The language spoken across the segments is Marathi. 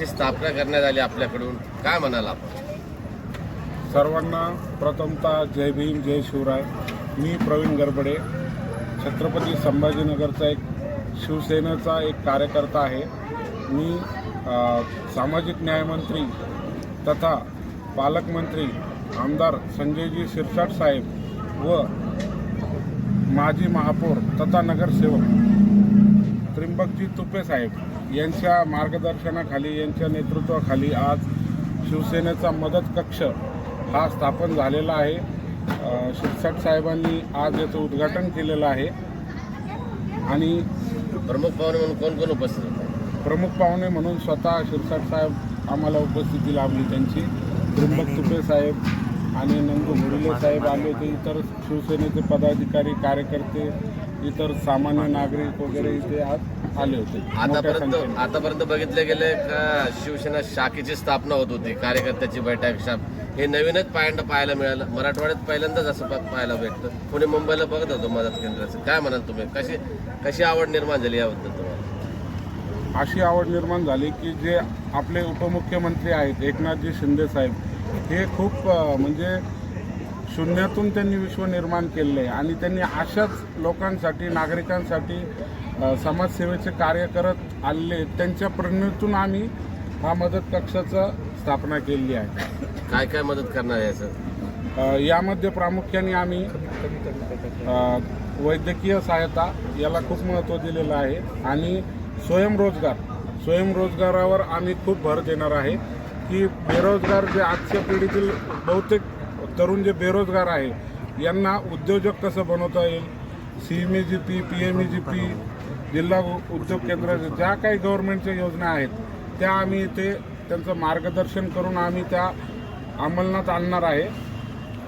कक्षाची स्थापना करण्यात आली आपल्याकडून, काय म्हणाल आपण? सर्वांना प्रथमतः जय भीम जय शिवराय. मी प्रवीण गरबडे, छत्रपती संभाजीनगरचा एक शिवसेनेचा एक कार्यकर्ता आहे. मी सामाजिक न्यायमंत्री तथा पालकमंत्री आमदार संजयजी शिरसाट साहेब व माजी महापौर तथा नगरसेवक त्र्यंबकजी तुपे साहेब यांच्या मार्गदर्शनाखाली, यांच्या नेतृत्वाखाली आज शिवसेनेचा मदत कक्ष हा स्थापन झालेला आहे. शिरसाट साहेबांनी आज याचं उद्घाटन केलेलं आहे. आणि प्रमुख पाहुणे म्हणून कोण कोण उपस्थित होते? प्रमुख पाहुणे म्हणून स्वतः शिरसाट साहेब आम्हाला उपस्थिती लाभली त्यांची. त्र्यंबक तुपे साहेब आणि नंदू घोडिले साहेब आले होते. इतर शिवसेनेचे पदाधिकारी, कार्यकर्ते, इतर सामान्य नागरिक वगैरे इथे आज आले होते. आतापर्यंत बघितले गेले का शिवसेना शाखेची स्थापना होत होती, कार्यकर्त्याची बैठक, हे नवीनच पाहायला मिळालं. मराठवाड्यात पहिल्यांदाच असं पाहायला भेटतं. पुणे मुंबईला बघत होतो मदत केंद्राचं. काय म्हणाल तुम्ही? कशी आवड निर्माण झाली याबद्दल तुम्हाला? अशी आवड निर्माण झाली की जे आपले उपमुख्यमंत्री आहेत एकनाथजी शिंदे साहेब, हे खूप म्हणजे शून्यातून त्यांनी विश्व निर्माण केलेलं आहे. आणि त्यांनी अशाच लोकांसाठी, नागरिकांसाठी समाजसेवेचे कार्य करत आलेले. त्यांच्या प्रेरणेतून आम्ही हा मदत कक्षाचा स्थापना केलेली आहे. काय काय मदत करणार आहे सर? यामध्ये प्रामुख्याने आम्ही वैद्यकीय सहायता याला खूप महत्त्व दिलेलं आहे. आणि स्वयंरोजगारावर आम्ही खूप भर देणार आहे की बेरोजगार जे आजच्या पिढीतील बहुतेक तरुण जे बेरोजगार आहे यांना उद्योजक कसं बनवता येईल. CMEGP, PMEGP, जिल्हा उद्योग केंद्र, ज्या काही गव्हर्नमेंटच्या योजना आहेत त्या आम्ही इथे त्यांचं मार्गदर्शन करून आम्ही त्या अंमलात आणणार आहे.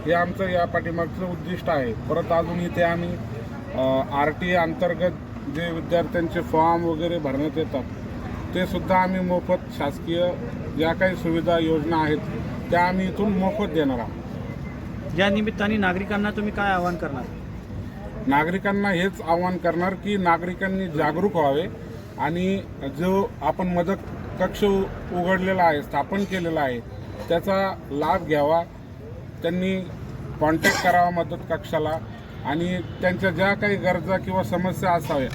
हे आमचं या पाठीमागचं उद्दिष्ट आहे. परत अजून इथे आम्ही RTA अंतर्गत जे विद्यार्थ्यांचे फॉर्म वगैरे भरण्यात येतात ते सुद्धा आम्ही मोफत, शासकीय ज्या काही सुविधा योजना आहेत त्या आम्ही इथून मोफत देणार आहोत. या निमित्ताने नागरिकांना तुम्ही काय आवाहन करणार? नागरिकांना हेच आवाहन करणार की नागरिकांनी जागरूक व्हावे आणि जो आपण मदत कक्ष उघडलेला आहे, स्थापन केलेला आहे, त्याचा लाभ घ्यावा. त्यांनी कॉन्टॅक्ट करावा मदत कक्षाला आणि त्यांच्या ज्या काही गरजा किंवा समस्या असाव्या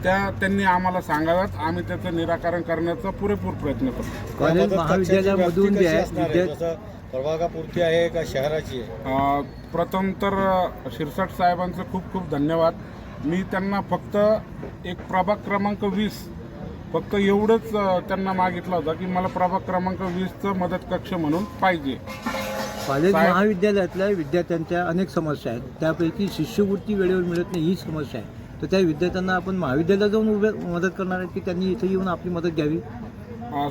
त्या त्यांनी आम्हाला सांगाव्यात. आम्ही त्याचं निराकरण करण्याचा पुरेपूर प्रयत्न करतो. कॉलेज महाविद्यालयामधून प्रभागापुरती आहे का शहराची आहे? प्रथम तर शिरसाट साहेबांचं खूप खूप धन्यवाद. मी त्यांना फक्त एक प्रभाग क्रमांक 20 फक्त एवढंच त्यांना मागितलं होतं की मला प्रभाग क्रमांक 20चं मदत कक्ष म्हणून पाहिजे. कॉलेज महाविद्यालयातल्या विद्यार्थ्यांच्या अनेक समस्या आहेत, त्यापैकी शिष्यवृत्ती वेळेवर मिळत नाही ही समस्या आहे. तर त्या विद्यार्थ्यांना आपण महाविद्यालयात जाऊन मदत करणार आहे की त्यांनी इथे येऊन आपली मदत घ्यावी?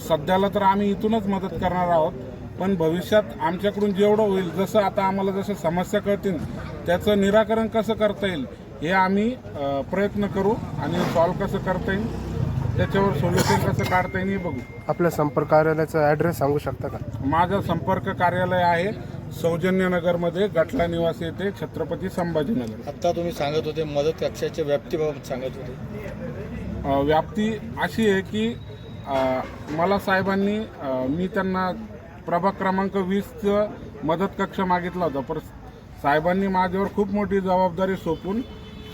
सध्याला तर आम्ही इथूनच मदत करणार आहोत, पण भविष्यात आमच्याकडून जेवढं होईल, जसं आता आम्हाला जसं समस्या कळतील त्याचं निराकरण कसं करता येईल हे आम्ही प्रयत्न करू आणि सॉल्व्ह कसं करता येईल त्याच्यावर सोल्युशन कसं काढता येईल हे बघू. आपल्या संपर्क कार्यालयाचा ॲड्रेस सांगू शकता का? माझं संपर्क कार्यालय आहे सौजन्यनगरमध्ये, गटला निवासी येथे, छत्रपती संभाजीनगर. आत्ता तुम्ही सांगत होते मदत कक्षाच्या व्याप्तीबाबत सांगत होते. व्याप्ती अशी आहे की मला साहेबांनी मी त्यांना प्रभाग क्रमांक 20चं मदत कक्ष मागितला होता, पण साहेबांनी माझ्यावर खूप मोठी जबाबदारी सोपून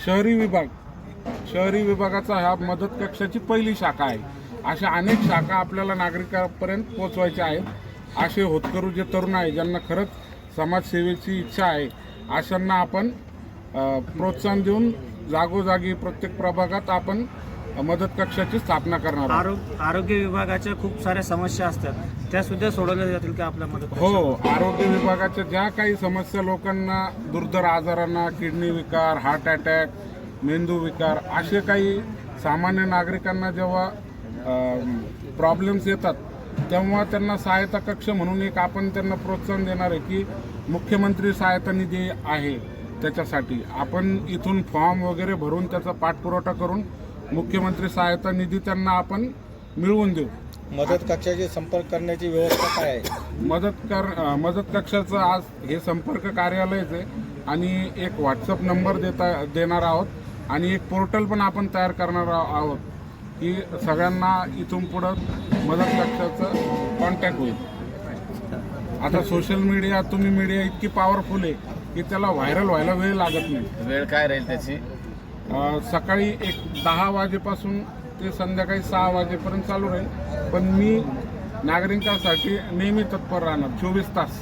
शहरी विभागाचा हा मदत कक्षाची पहिली शाखा आहे. अशा अनेक शाखा आपल्याला नागरिकांपर्यंत पोहोचवायच्या आहेत. असे होतकरू जे तरुण आहे ज्यांना खरंच समाजसेवेची इच्छा आहे अशांना आपण प्रोत्साहन देऊन जागोजागी प्रत्येक प्रभागात आपण मदत कक्षाची स्थापना करणार आहोत. आरोग्य विभागाच्या खूप साऱ्या समस्या असतात, त्या सुद्धा सोडवल्या जातील का आपल्या मदत? हो, आरोग्य विभागाच्या ज्या काही समस्या लोकांना, दुर्धर आजारांना, किडनी विकार, हार्ट अटॅक, मेंदू विकार, असे काही सामान्य नागरिकांना जेव्हा प्रॉब्लेम्स येतात तेव्हा त्यांना सहायता कक्ष म्हणून एक आपण त्यांना प्रोत्साहन देणार आहे की मुख्यमंत्री सहायता निधी आहे. त्याच्यासाठी आपण इथून फॉर्म वगैरे भरून त्याचा पाठपुरवठा करून मुख्यमंत्री सहायता निधी त्यांना आपण मिळवून देऊ. मदत कक्षाशी संपर्क करण्याची व्यवस्था काय आहे? मदत कक्षाचं आज हे संपर्क कार्यालयच आहे आणि एक व्हॉट्सअप नंबर देणार आहोत आणि एक पोर्टल पण आपण तयार करणार आहोत. की सगळ्यांना इथून पुढं मदत कक्षाचं कॉन्टॅक्ट होईल. आता सोशल मीडिया मीडिया इतकी पॉवरफुल आहे की त्याला व्हायरल व्हायला वेळ लागत नाही. वेळ काय राहील त्याची? सकाळी 10 वाजेपासून ते संध्याकाळी 6 वाजेपर्यंत चालू राहील, पण मी नागरिकांसाठी नेहमी तत्पर राहणार 24 तास.